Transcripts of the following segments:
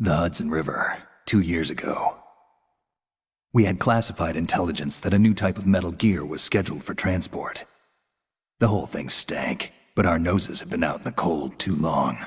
The Hudson River, 2 years ago. We had classified intelligence that a new type of metal gear was scheduled for transport. The whole thing stank, but our noses had been out in the cold too long.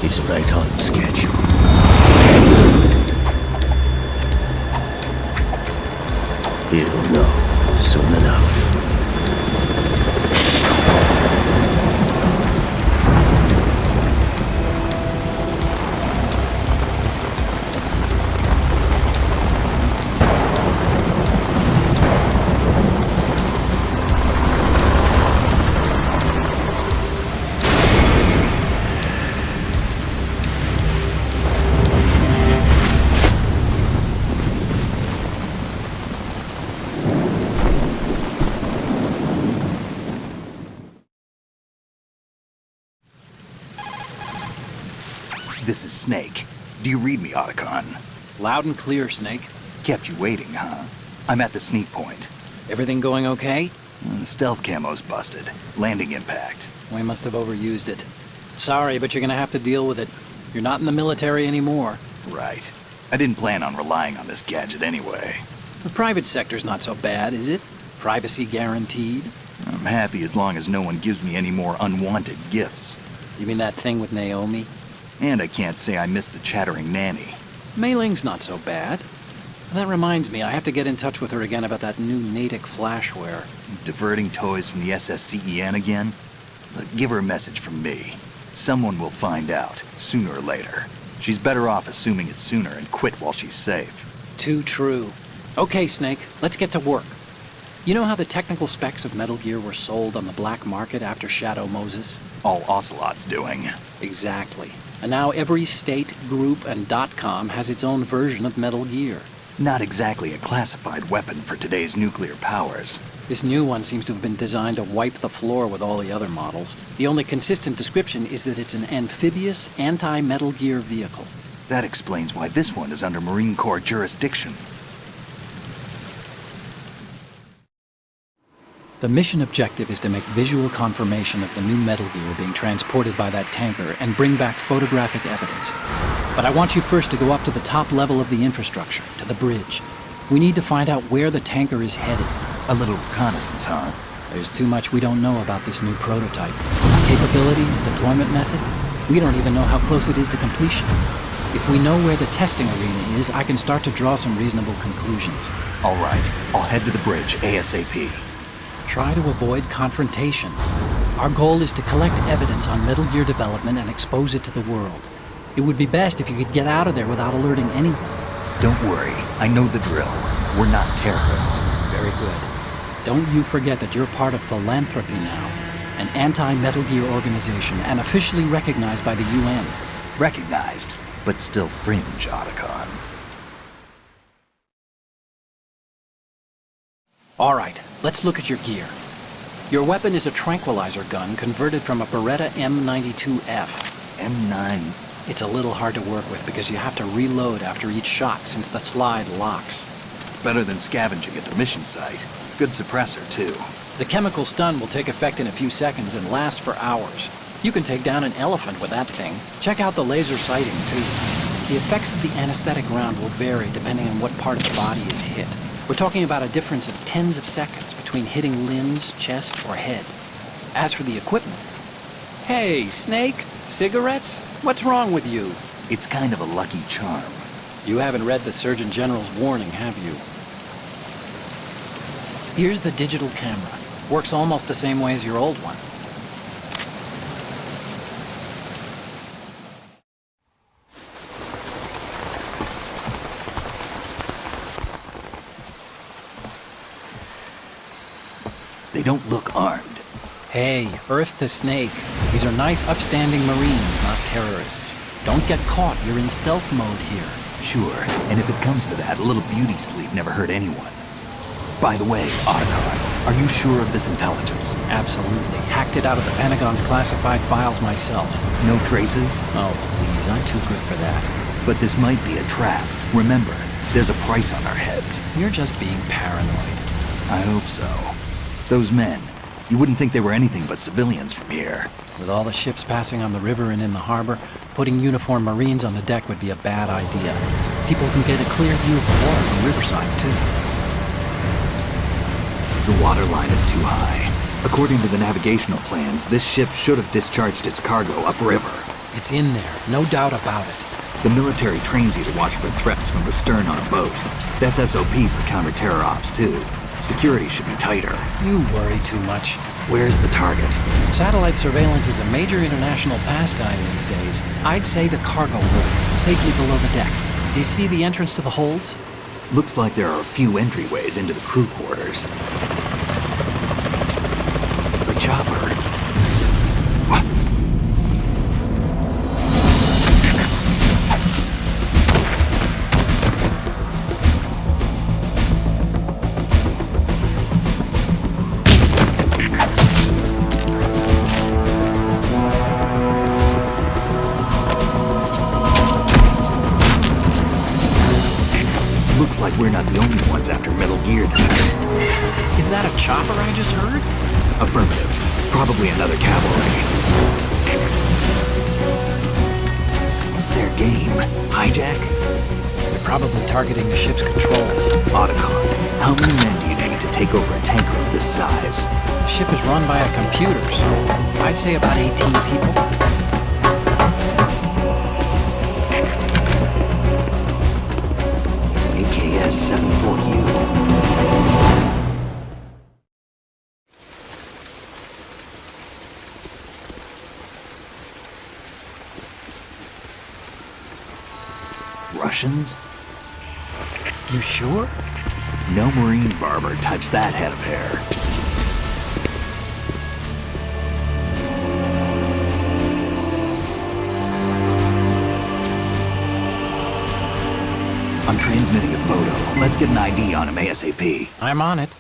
He's right on schedule. He'll know soon enough. This is Snake. Do you read me, Otacon? Loud and clear, Snake. Kept you waiting, huh? I'm at the sneak point. Everything going okay? The stealth camo's busted. Landing impact. We must have overused it. Sorry, but you're gonna have to deal with it. You're not in the military anymore. Right. I didn't plan on relying on this gadget anyway. The private sector's not so bad, is it? Privacy guaranteed? I'm happy as long as no one gives me any more unwanted gifts. You mean that thing with Naomi? And I can't say I miss the chattering nanny. Mei Ling's not so bad. That reminds me, I have to get in touch with her again about that new Natick flashware. Diverting toys from the SSCEN again? Look, give her a message from me. Someone will find out, sooner or later. She's better off assuming it's sooner and quit while she's safe. Too true. Okay, Snake, let's get to work. You know how the technical specs of Metal Gear were sold on the black market after Shadow Moses? All Ocelot's doing. Exactly. And now every state, group, and .com has its own version of Metal Gear. Not exactly a classified weapon for today's nuclear powers. This new one seems to have been designed to wipe the floor with all the other models. The only consistent description is that it's an amphibious, anti-Metal Gear vehicle. That explains why this one is under Marine Corps jurisdiction. The mission objective is to make visual confirmation of the new Metal Gear being transported by that tanker and bring back photographic evidence. But I want you first to go up to the top level of the infrastructure, to the bridge. We need to find out where the tanker is headed. A little reconnaissance, huh? There's too much we don't know about this new prototype. Capabilities, deployment method. We don't even know how close it is to completion. If we know where the testing arena is, I can start to draw some reasonable conclusions. All right, I'll head to the bridge ASAP. Try to avoid confrontations. Our goal is to collect evidence on Metal Gear development and expose it to the world. It would be best if you could get out of there without alerting anyone. Don't worry, I know the drill. We're not terrorists. Very good. Don't you forget that you're part of Philanthropy now, an anti-Metal Gear organization and officially recognized by the UN. Recognized, but still fringe, Otacon. All right, let's look at your gear. Your weapon is a tranquilizer gun converted from a Beretta M92F. M9. It's a little hard to work with because you have to reload after each shot since the slide locks. Better than scavenging at the mission site. Good suppressor, too. The chemical stun will take effect in a few seconds and last for hours. You can take down an elephant with that thing. Check out the laser sighting, too. The effects of the anesthetic round will vary depending on what part of the body is hit. We're talking about a difference of tens of seconds between hitting limbs, chest, or head. As for the equipment... Hey, Snake? Cigarettes? What's wrong with you? It's kind of a lucky charm. You haven't read the Surgeon General's warning, have you? Here's the digital camera. Works almost the same way as your old one. They don't look armed. Hey, Earth to Snake. These are nice, upstanding Marines, not terrorists. Don't get caught. You're in stealth mode here. Sure, and if it comes to that, a little beauty sleep never hurt anyone. By the way, Otacon, are you sure of this intelligence? Absolutely. Hacked it out of the Pentagon's classified files myself. No traces? Oh, please, I'm too good for that. But this might be a trap. Remember, there's a price on our heads. You're just being paranoid. I hope so. Those men, you wouldn't think they were anything but civilians from here. With all the ships passing on the river and in the harbor, putting uniformed Marines on the deck would be a bad idea. People can get a clear view of the water from Riverside, too. The water line is too high. According to the navigational plans, this ship should have discharged its cargo upriver. It's in there, no doubt about it. The military trains you to watch for threats from the stern on a boat. That's SOP for counter-terror ops, too. Security should be tighter. You worry too much. Where's the target? Satellite surveillance is a major international pastime these days. I'd say the cargo holds, safely below the deck. Do you see the entrance to the holds? Looks like there are a few entryways into the crew quarters. The chopper. What? Looks like we're not the only ones after Metal Gear tonight. Is that a chopper I just heard? Affirmative. Probably another cavalry. What's their game? Hijack? They're probably targeting the ship's controls. Otacon, how many men do you need to take over a tanker of this size? The ship is run by a computer, so I'd say about 18 people. AKS 74U. Russians? You sure? No marine barber touched that head of hair. I'm transmitting a photo. Let's get an ID on him ASAP. I'm on it.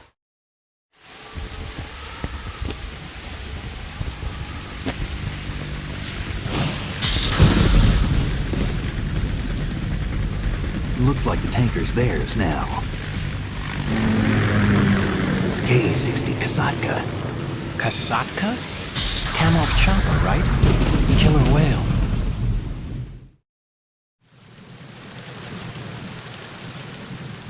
Looks like the tanker's theirs now. K-60 Kasatka. Kasatka? Kamov chopper, right? Killer whale.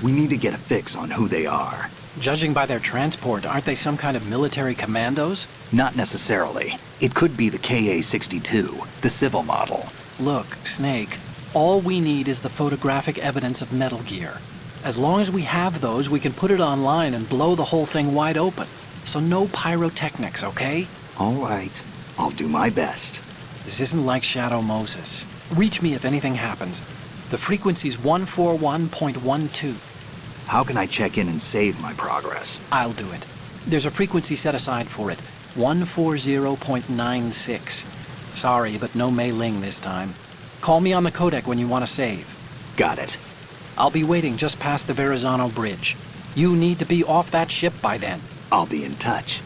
We need to get a fix on who they are. Judging by their transport, aren't they some kind of military commandos? Not necessarily. It could be the KA-62, the civil model. Look, Snake, all we need is the photographic evidence of Metal Gear. As long as we have those, we can put it online and blow the whole thing wide open. So no pyrotechnics, okay? All right. I'll do my best. This isn't like Shadow Moses. Reach me if anything happens. The frequency's 141.12. How can I check in and save my progress? I'll do it. There's a frequency set aside for it. 140.96. Sorry, but no Mei Ling this time. Call me on the codec when you want to save. Got it. I'll be waiting just past the Verrazano Bridge. You need to be off that ship by then. I'll be in touch.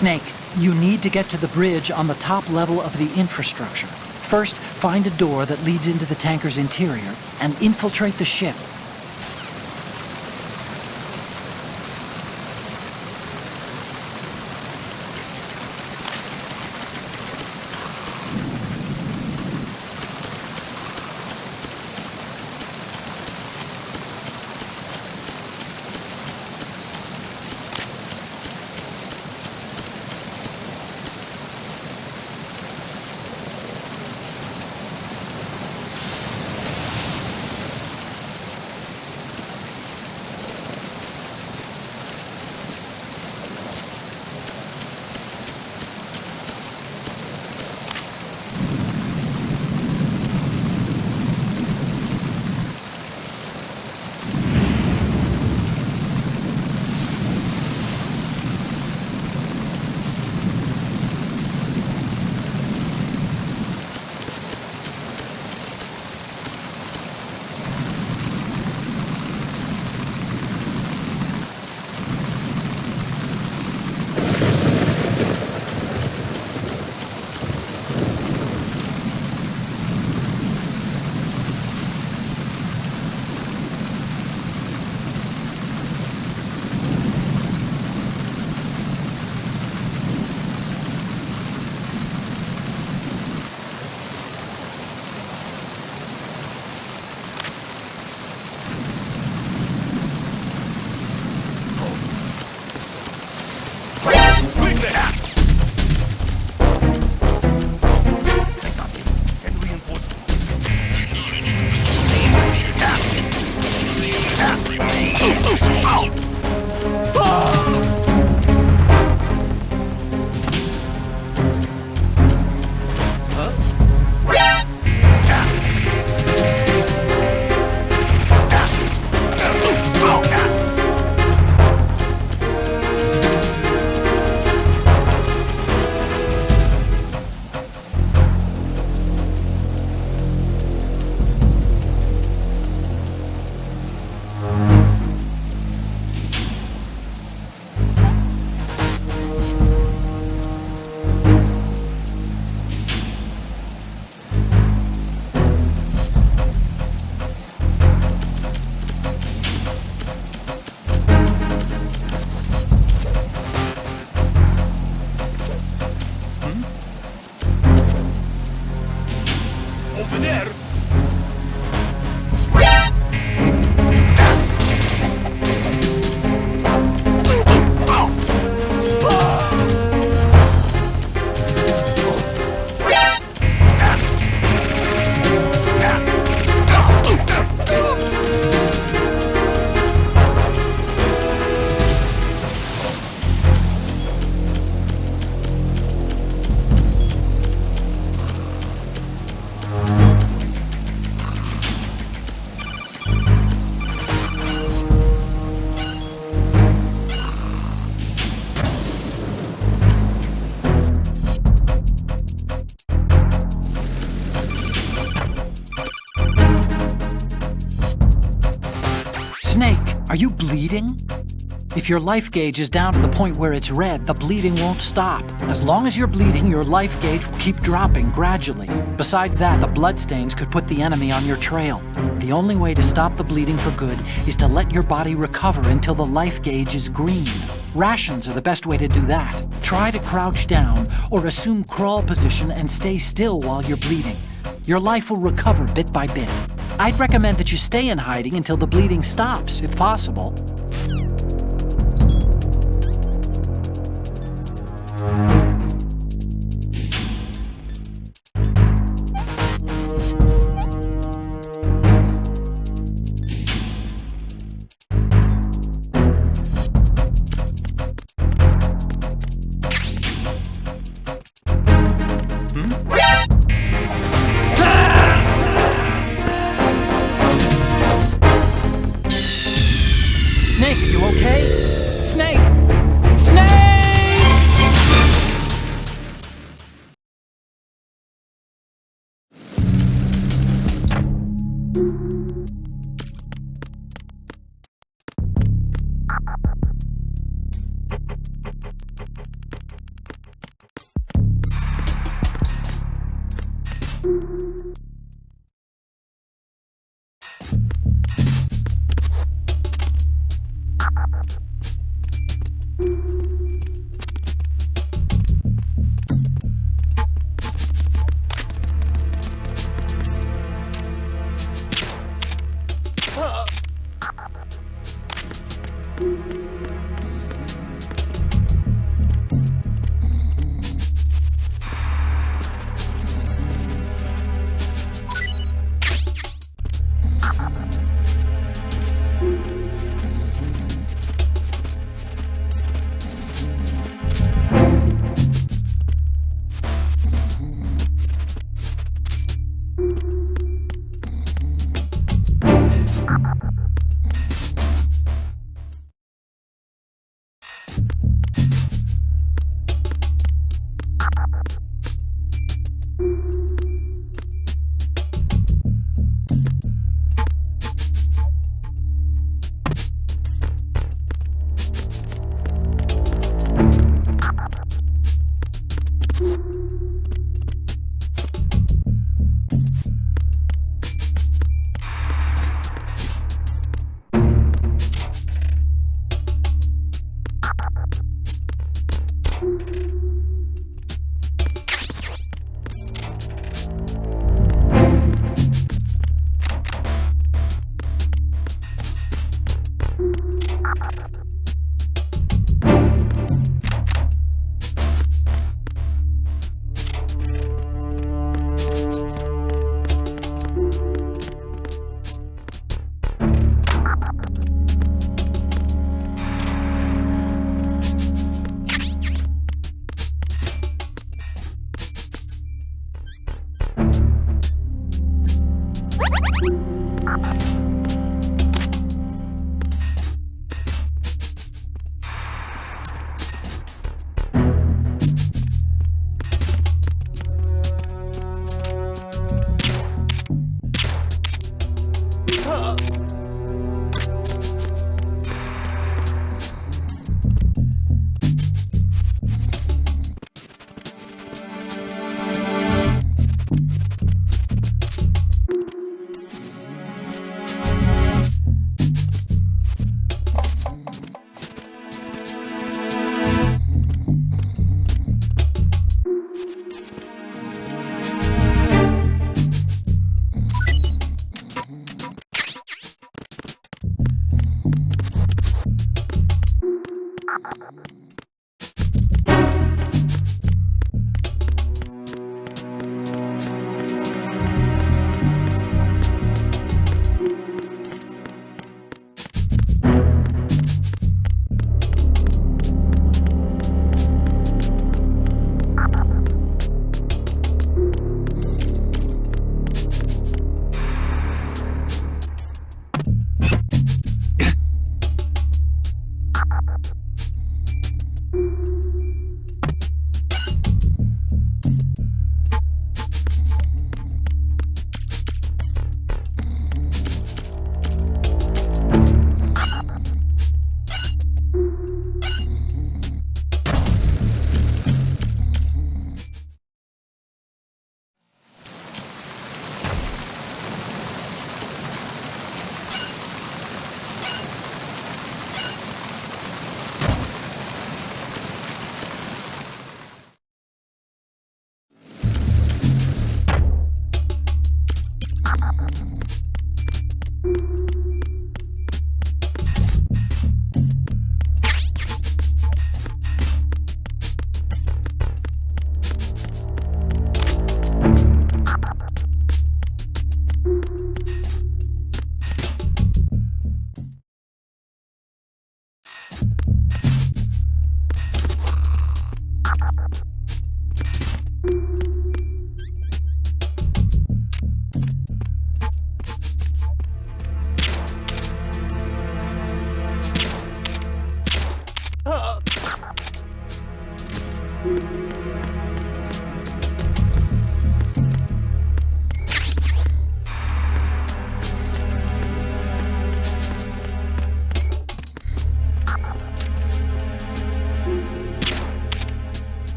Snake, you need to get to the bridge on the top level of the infrastructure. First, find a door that leads into the tanker's interior and infiltrate the ship. Snake, are you bleeding? If your life gauge is down to the point where it's red, the bleeding won't stop. As long as you're bleeding, your life gauge will keep dropping gradually. Besides that, the bloodstains could put the enemy on your trail. The only way to stop the bleeding for good is to let your body recover until the life gauge is green. Rations are the best way to do that. Try to crouch down or assume crawl position and stay still while you're bleeding. Your life will recover bit by bit. I'd recommend that you stay in hiding until the bleeding stops, if possible. Snake, you okay? Snake! Snake!